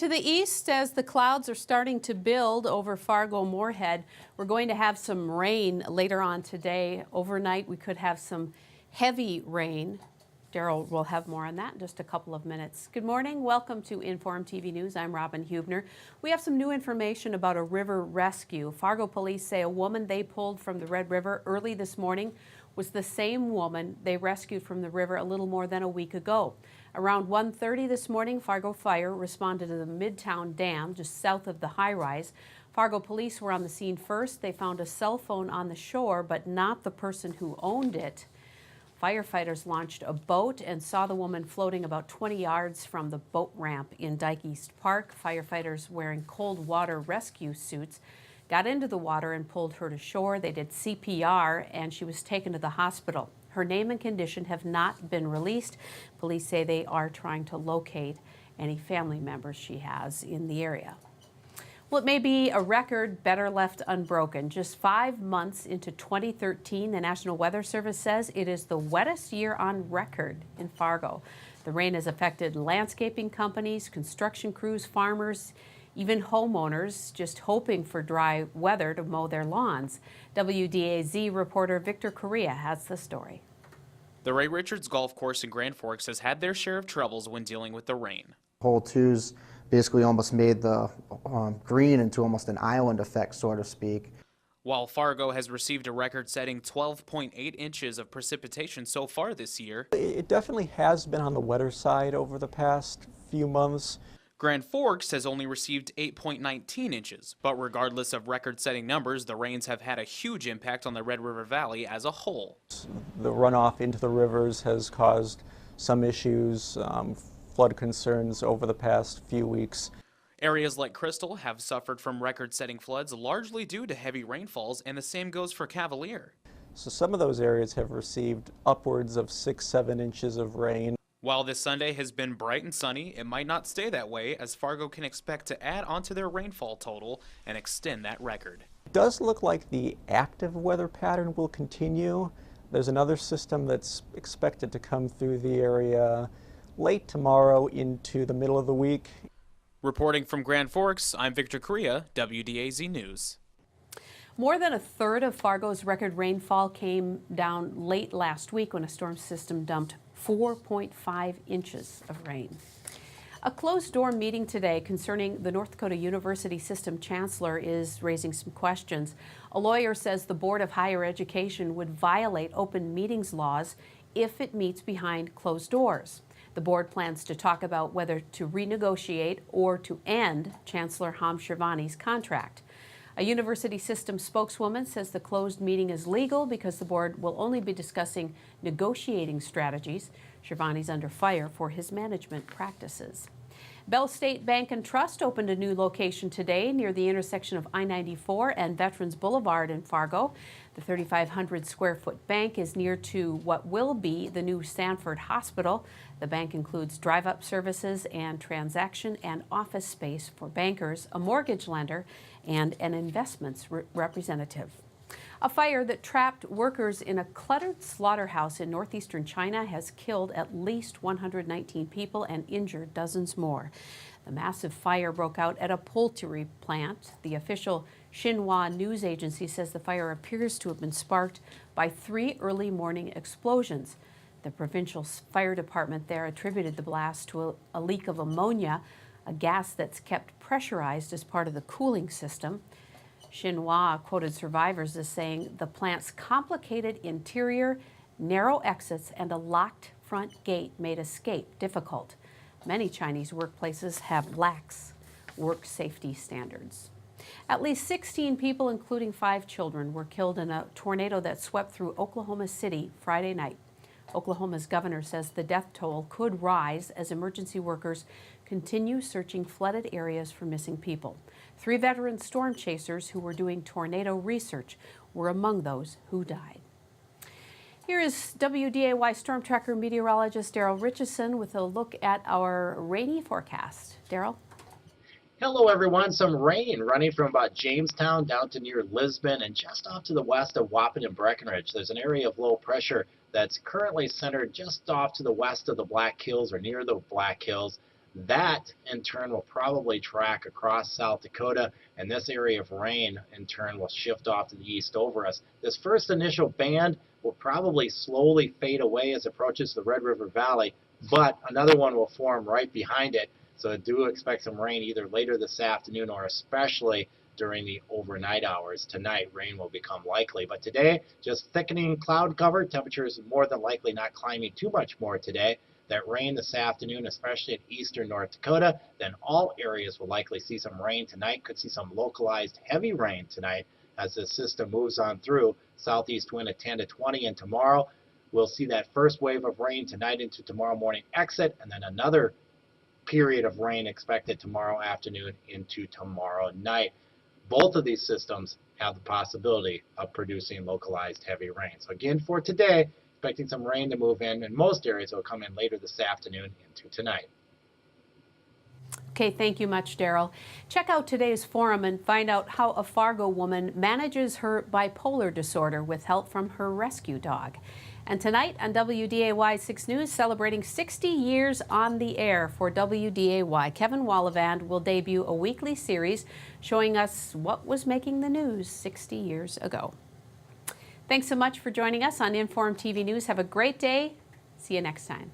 to the east as the clouds are starting to build over Fargo-Moorhead. We're going to have some rain later on today. Overnight, we could have some heavy rain. Daryl will have more on that in just a couple of minutes. Good morning. Welcome to InforumTV News. I'm Robin Hubner. We have some new information about a river rescue. Fargo police say a woman they pulled from the Red River early this morning was the same woman they rescued from the river a little more than a week ago. Around 1:30 this morning, Fargo Fire responded to the Midtown Dam just south of the high-rise. Fargo police were on the scene first. They found a cell phone on the shore, but not the person who owned it. Firefighters launched a boat and saw the woman floating about 20 yards from the boat ramp in Dyke East Park. Firefighters wearing cold water rescue suits got into the water and pulled her to shore. They did CPR and she was taken to the hospital. Her name and condition have not been released. Police say they are trying to locate any family members she has in the area. Well, it may be a record better left unbroken. Just 5 months into 2013, the National Weather Service says it is the wettest year on record in Fargo. The rain has affected landscaping companies, construction crews, farmers, even homeowners just hoping for dry weather to mow their lawns. WDAZ reporter Victor Correa has the story. The Ray Richards Golf Course in Grand Forks has had their share of troubles when dealing with the rain. Hole 2's basically almost made the green into almost an island effect, so to speak. While Fargo has received a record-setting 12.8 inches of precipitation so far this year, it definitely has been on the wetter side over the past few months. Grand Forks has only received 8.19 inches, but regardless of record-setting numbers, the rains have had a huge impact on the Red River Valley as a whole. The runoff into the rivers has caused some issues, flood concerns over the past few weeks. Areas like Crystal have suffered from record-setting floods largely due to heavy rainfalls, and the same goes for Cavalier. So some of those areas have received upwards of 6-7 inches of rain. While this Sunday has been bright and sunny, it might not stay that way, as Fargo can expect to add onto their rainfall total and extend that record. It does look like the active weather pattern will continue. There's another system that's expected to come through the area late tomorrow into the middle of the week. Reporting from Grand Forks, I'm Victor Correa, WDAZ News. More than a third of Fargo's record rainfall came down late last week when a storm system dumped 4.5 inches of rain. A closed-door meeting today concerning the North Dakota University System Chancellor is raising some questions. A lawyer says the Board of Higher Education would violate open meetings laws if it meets behind closed doors. The board plans to talk about whether to renegotiate or to end Chancellor Ham Shirvani's contract. A university system spokeswoman says the closed meeting is legal because the board will only be discussing negotiating strategies. Shirvani's under fire for his management practices. Bell State Bank and Trust opened a new location today near the intersection of I-94 and Veterans Boulevard in Fargo. The 3,500 square foot bank is near to what will be the new Sanford Hospital. The bank includes drive-up services and transaction and office space for bankers, a mortgage lender, and an investments representative. A fire that trapped workers in a cluttered slaughterhouse in northeastern China has killed at least 119 people and injured dozens more. The massive fire broke out at a poultry plant. The official Xinhua news agency says the fire appears to have been sparked by 3 early morning explosions. The provincial fire department there attributed the blast to a leak of ammonia, a gas that's kept pressurized as part of the cooling system. Xinhua quoted survivors as saying the plant's complicated interior, narrow exits, and a locked front gate made escape difficult. Many Chinese workplaces have lax work safety standards. At least 16 people, including 5 children, were killed in a tornado that swept through Oklahoma City Friday night. Oklahoma's governor says the death toll could rise as emergency workers continue searching flooded areas for missing people. 3 veteran storm chasers who were doing tornado research were among those who died. Here is WDAY Storm Tracker meteorologist Daryl Richardson with a look at our rainy forecast. Daryl? Hello everyone, some rain running from about Jamestown down to near Lisbon and just off to the west of Waupun and Breckenridge. There's an area of low pressure that's currently centered just off to the west of the Black Hills or near the Black Hills. That, in turn, will probably track across South Dakota, and this area of rain, in turn, will shift off to the east over us. This first initial band will probably slowly fade away as it approaches the Red River Valley, but another one will form right behind it, so I do expect some rain either later this afternoon or especially during the overnight hours. Tonight, rain will become likely, but today, just thickening cloud cover. Temperatures more than likely not climbing too much more today. That rain this afternoon, especially in eastern North Dakota, then all areas will likely see some rain tonight. Could see some localized heavy rain tonight as the system moves on through. Southeast wind at 10 to 20, and tomorrow we'll see that first wave of rain tonight into tomorrow morning exit, and then another period of rain expected tomorrow afternoon into tomorrow night. Both of these systems have the possibility of producing localized heavy rain. So again, for today, expecting some rain to move in most areas. It will come in later this afternoon into tonight. Okay, thank you much, Daryl. Check out today's forum and find out how a Fargo woman manages her bipolar disorder with help from her rescue dog. And tonight on WDAY 6 News, celebrating 60 years on the air for WDAY, Kevin Wallavand will debut a weekly series showing us what was making the news 60 years ago. Thanks so much for joining us on InforumTV News. Have a great day. See you next time.